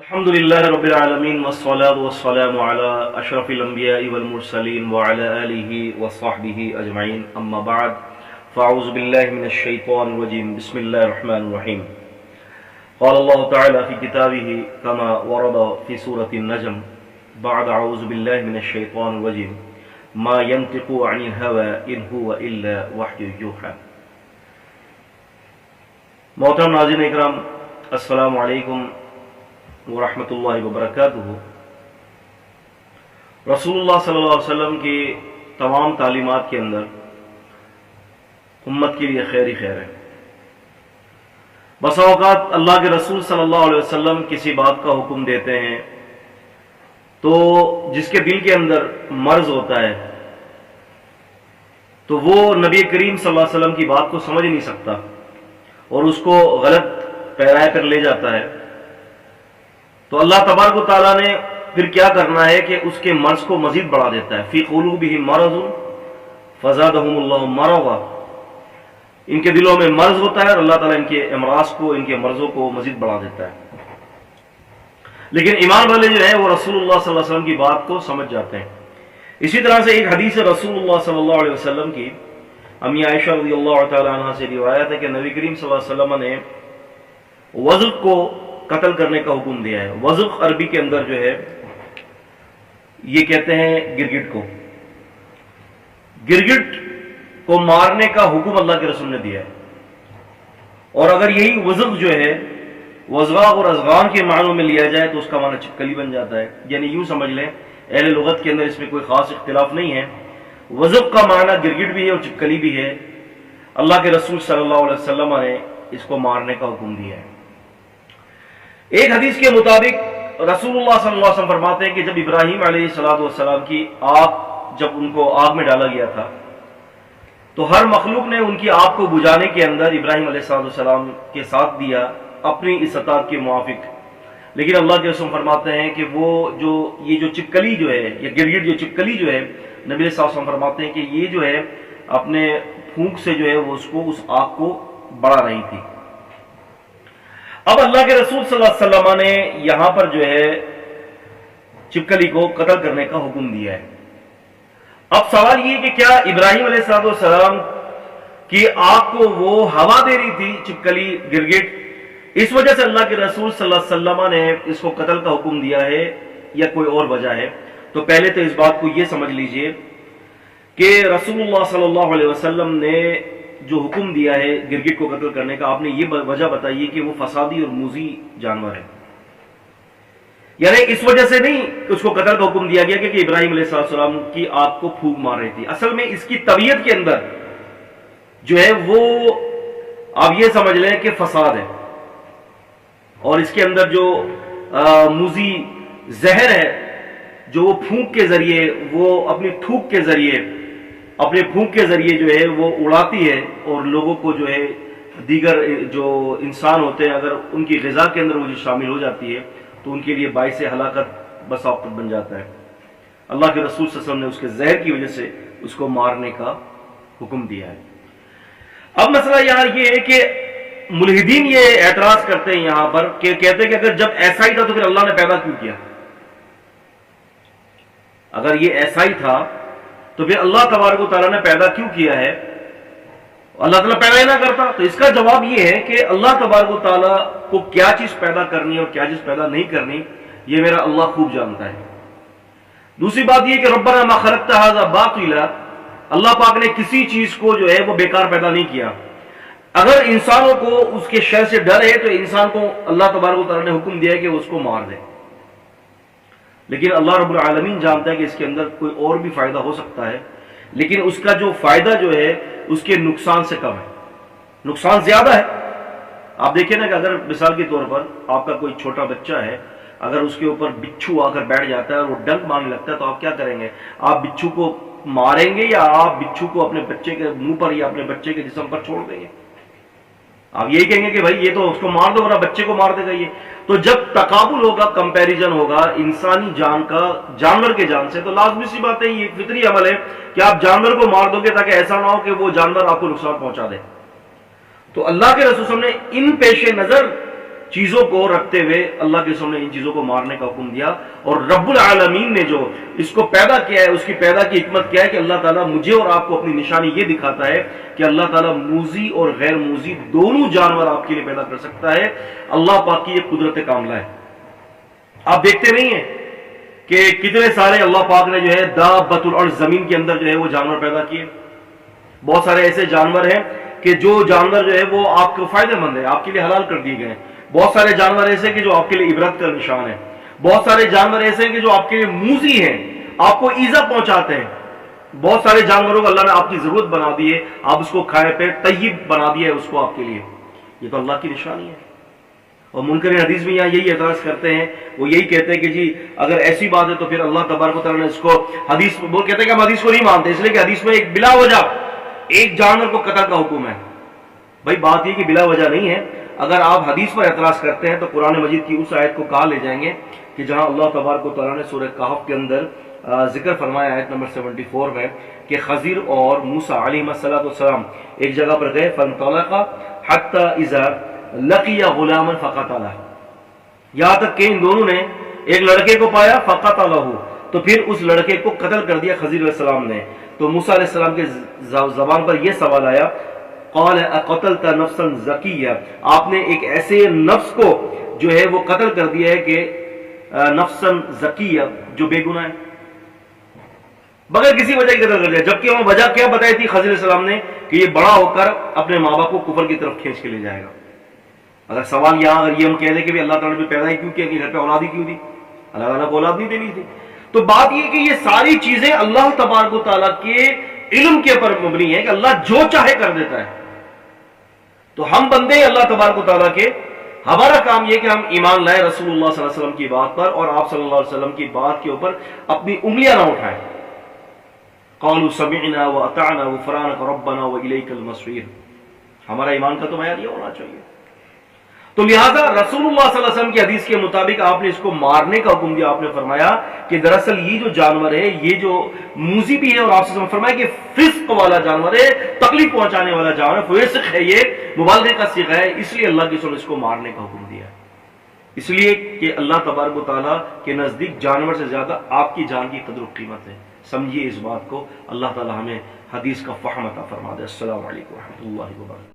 الحمد لله رب العالمين والصلاة والسلام على أشرف الأنبياء والمرسلين وعلى آله وصحبه أجمعين أما بعد فأعوذ بالله من الشيطان الرجيم بسم الله الرحمن الرحيم قال الله تعالى في كتابه كما ورد في سورة النجم بعد أعوذ بالله من الشيطان الرجيم ما ينطق عن الهوى إن هو إلا وحي يوحى. محترم ناظرین اکرام، السلام علیکم ورحمۃ اللہ وبرکاتہ. رسول اللہ صلی اللہ علیہ وسلم کی تمام تعلیمات کے اندر امت کے لیے خیر ہی خیر ہے. بسا اوقات اللہ کے رسول صلی اللہ علیہ وسلم کسی بات کا حکم دیتے ہیں تو جس کے دل کے اندر مرض ہوتا ہے تو وہ نبی کریم صلی اللہ علیہ وسلم کی بات کو سمجھ نہیں سکتا اور اس کو غلط پیرا کر لے جاتا ہے. تو اللہ تبارک و تعالیٰ نے پھر کیا کرنا ہے کہ اس کے مرض کو مزید بڑھا دیتا ہے. فی قلوبہم مرض فزادہم اللہ مرضا. ان کے دلوں میں مرض ہوتا ہے اور اللہ تعالیٰ ان کے امراض کو، ان کے مرضوں کو مزید بڑھا دیتا ہے. لیکن ایمان والے جو ہیں وہ رسول اللہ صلی اللہ علیہ وسلم کی بات کو سمجھ جاتے ہیں. اسی طرح سے ایک حدیث رسول اللہ صلی اللہ علیہ وسلم کی امی عائشہ رضی اللہ تعالیٰ عنہ سے روایت ہے کہ نبی کریم صلی اللہ علیہ وسلم نے وزغ کو قتل کرنے کا حکم دیا ہے. وزغ عربی کے اندر جو ہے یہ کہتے ہیں گرگٹ کو. گرگٹ کو مارنے کا حکم اللہ کے رسول نے دیا ہے. اور اگر یہی وزغ جو ہے وزغا اور ازغان کے معنوں میں لیا جائے تو اس کا معنی چپکلی بن جاتا ہے. یعنی یوں سمجھ لیں اہل لغت کے اندر اس میں کوئی خاص اختلاف نہیں ہے. وزغ کا معنی گرگٹ بھی ہے اور چپکلی بھی ہے. اللہ کے رسول صلی اللہ علیہ وسلم نے اس کو مارنے کا حکم دیا ہے. ایک حدیث کے مطابق رسول اللہ صلی اللہ علیہ وسلم فرماتے ہیں کہ جب ابراہیم علیہ السلام کی آگ، جب ان کو آگ میں ڈالا گیا تھا تو ہر مخلوق نے ان کی آگ کو بجھانے کے اندر ابراہیم علیہ السلام کے ساتھ دیا اپنی استطاعت کے موافق. لیکن اللہ کے رسول فرماتے ہیں کہ وہ یہ جو چپکلی جو ہے، یہ گرگٹ جو چپکلی جو ہے، نبی علیہ السلام فرماتے ہیں کہ یہ جو ہے اپنے پھونک سے جو ہے وہ اس آگ کو بڑھا رہی تھی. اب اللہ کے رسول صلی اللہ علیہ وسلم نے یہاں پر جو ہے چپکلی کو قتل کرنے کا حکم دیا ہے. اب سوال یہ کہ کیا ابراہیم علیہ السلام کی آگ کو وہ ہوا دے رہی تھی چپکلی گرگٹ، اس وجہ سے اللہ کے رسول صلی اللہ علیہ وسلم نے اس کو قتل کا حکم دیا ہے یا کوئی اور وجہ ہے؟ تو پہلے تو اس بات کو یہ سمجھ لیجئے کہ رسول اللہ صلی اللہ علیہ وسلم نے جو حکم دیا ہے گرگٹ کو قتل کرنے کا، آپ نے یہ وجہ بتائیے کہ وہ فسادی اور موذی جانور ہے. یعنی اس وجہ سے نہیں کہ اس کو قتل کا حکم دیا گیا کہ ابراہیم علیہ السلام کی آگ کو پھونک مار رہی تھی. اصل میں اس کی طبیعت کے اندر جو ہے وہ آپ یہ سمجھ لیں کہ فساد ہے، اور اس کے اندر جو موذی زہر ہے جو وہ پھونک کے ذریعے، وہ اپنی تھوک کے ذریعے، اپنے پھونک کے ذریعے جو ہے وہ اڑاتی ہے اور لوگوں کو جو ہے دیگر جو انسان ہوتے ہیں اگر ان کی غذا کے اندر وہ جو شامل ہو جاتی ہے تو ان کے لیے باعث ہلاکت بسا اوقات بن جاتا ہے. اللہ کے رسول صلی اللہ علیہ وسلم نے اس کے زہر کی وجہ سے اس کو مارنے کا حکم دیا ہے. اب مسئلہ یہاں یہ ہے کہ ملحدین یہ اعتراض کرتے ہیں یہاں پر کہ کہتے ہیں کہ اگر جب ایسا ہی تھا تو پھر اللہ نے پیدا کیوں کیا؟ اگر یہ ایسا ہی تھا تو پھر اللہ تبارک و تعالیٰ نے پیدا کیوں کیا ہے؟ اللہ تعالیٰ پیدا ہی نہ کرتا. تو اس کا جواب یہ ہے کہ اللہ تبارک و تعالیٰ کو کیا چیز پیدا کرنی اور کیا چیز پیدا نہیں کرنی یہ میرا اللہ خوب جانتا ہے. دوسری بات یہ کہ ربنا ما خلقت ھذا باطلا، اللہ پاک نے کسی چیز کو جو ہے وہ بیکار پیدا نہیں کیا. اگر انسانوں کو اس کے شر سے ڈر ہے تو انسان کو اللہ تبارک و تعالیٰ نے حکم دیا ہے کہ اس کو مار دے. لیکن اللہ رب العالمین جانتا ہے کہ اس کے اندر کوئی اور بھی فائدہ ہو سکتا ہے، لیکن اس کا جو فائدہ جو ہے اس کے نقصان سے کم ہے، نقصان زیادہ ہے. آپ دیکھیں نا کہ اگر مثال کے طور پر آپ کا کوئی چھوٹا بچہ ہے، اگر اس کے اوپر بچھو آ کر بیٹھ جاتا ہے اور وہ ڈنک مارنے لگتا ہے تو آپ کیا کریں گے؟ آپ بچھو کو ماریں گے یا آپ بچھو کو اپنے بچے کے منہ پر یا اپنے بچے کے جسم پر چھوڑ دیں گے؟ آپ یہی کہیں گے کہ بھائی یہ تو اس کو مار دو ورنہ بچے کو مار دے گا. یہ تو جب تقابل ہوگا، کمپیریزن ہوگا انسانی جان کا جانور کے جان سے، تو لازمی سی بات ہے، یہ فطری عمل ہے کہ آپ جانور کو مار دو گے تاکہ ایسا نہ ہو کہ وہ جانور آپ کو نقصان پہنچا دے. تو اللہ کے رسول صلی اللہ علیہ وسلم نے ان پیش نظر چیزوں کو رکھتے ہوئے اللہ کے رسول نے ان چیزوں کو مارنے کا حکم دیا. اور رب العالمین نے جو اس کو پیدا کیا ہے اس کی پیدا کی حکمت کیا ہے کہ اللہ تعالیٰ مجھے اور آپ کو اپنی نشانی یہ دکھاتا ہے کہ اللہ تعالیٰ موذی اور غیر موذی دونوں جانور آپ کے لیے پیدا کر سکتا ہے. اللہ پاک کی یہ قدرت کاملہ ہے. آپ دیکھتے نہیں ہیں کہ کتنے سارے اللہ پاک نے جو ہے دابۃ الارض زمین کے اندر جو ہے وہ جانور پیدا کیے. بہت سارے ایسے جانور ہیں کہ جو جانور جو ہے وہ آپ کو فائدہ مند ہے, آپ کے لیے حلال کر دیے گئے ہیں. بہت سارے جانور ایسے کہ جو آپ کے لیے عبرت کا نشان ہے. بہت سارے جانور ایسے کہ جو آپ کے لیے موذی ہیں, آپ کو ایذا پہنچاتے ہیں. بہت سارے جانوروں کو اللہ نے آپ کی ضرورت بنا دی ہے, آپ اس کو کھائے پہ طیب بنا دیا ہے اس کو آپ کے لیے. یہ تو اللہ کی نشانی ہے. اور منکر حدیث بھی یہاں یہی اعتراض کرتے ہیں, وہ یہی کہتے ہیں کہ جی اگر ایسی بات ہے تو پھر اللہ تبارک و تعالیٰ نے اس کو حدیث, وہ کہتے ہیں کہ ہم حدیث کو نہیں مانتے اس لیے کہ حدیث میں ایک بلا وجہ ایک جانور کو قتل کا حکم ہے. بھائی بات یہ کہ بلا وجہ نہیں ہے. اگر آپ حدیث پر اعتراض کرتے ہیں تو قرآن مجید کی اس آیت کو کہاں لے جائیں گے کہ جہاں اللہ تبارک و تعالیٰ نے سورہ کہف کے اندر ذکر فرمایا آیت نمبر 74 میں کہ خضر اور موسیٰ علیہ السلام ایک جگہ پر گئے, فانطلقا حتی اذا لقی غلاما فقتلہ, یہاں تک کہ ان دونوں نے ایک لڑکے کو پایا, فقتلہ, تو پھر اس لڑکے کو قتل کر دیا خضر علیہ السلام نے. تو موسیٰ علیہ السلام کے زبان پر یہ سوال آیا, قال اقتلت نفسا زکیہ, آپ نے ایک ایسے نفس کو جو ہے وہ قتل کر دیا ہے کہ نفسا زکیہ جو بے گناہ ہے, بغیر کسی وجہ کی قتل کر دیا. جبکہ وہ وجہ کیا بتائی تھی خضر علیہ السلام نے کہ یہ بڑا ہو کر اپنے ماں باپ کو کفر کی طرف کھینچ کے لے جائے گا. اگر سوال یہاں اگر یہ ہم کہہ دیں کہ اللہ تعالیٰ نے پیدا ہی کیوں کیا, کہ گھر پہ اولاد ہی کیوں دی, اللہ تعالیٰ کو اولاد نہیں دینی تھی. تو بات یہ کہ یہ ساری چیزیں اللہ تبارک و تعالیٰ کے علم کے اوپر مبنی ہے کہ اللہ جو چاہے کر دیتا ہے. تو ہم بندے ہیں اللہ تبارک و تعالیٰ کے, ہمارا کام یہ کہ ہم ایمان لائیں رسول اللہ صلی اللہ علیہ وسلم کی بات پر, اور آپ صلی اللہ علیہ وسلم کی بات کے اوپر اپنی انگلیاں نہ اٹھائیں. قالوا سمعنا واطعنا غفرانک ربنا والیک المصیر, ہمارا ایمان کا تو معیار یہ ہونا چاہیے. تو لہذا رسول اللہ صلی اللہ علیہ وسلم کی حدیث کے مطابق آپ نے اس کو مارنے کا حکم دیا. آپ نے فرمایا کہ دراصل یہ جو جانور ہے یہ جو موذی بھی ہے, اور آپ سے فرمایا کہ فسق والا جانور ہے, تکلیف پہنچانے والا جانور ہے, فسق ہے, یہ مبالغے کا صیغہ ہے, اس لیے اللہ کے رسول نے اس کو مارنے کا حکم دیا. اس لیے کہ اللہ تبارک و تعالیٰ کے نزدیک جانور سے زیادہ آپ کی جان کی قدر و قیمت ہے. سمجھیے اس بات کو. اللہ تعالیٰ ہمیں حدیث کا فہم عطا فرما دے. السلام علیکم و رحمۃ اللہ وبرکاتہ.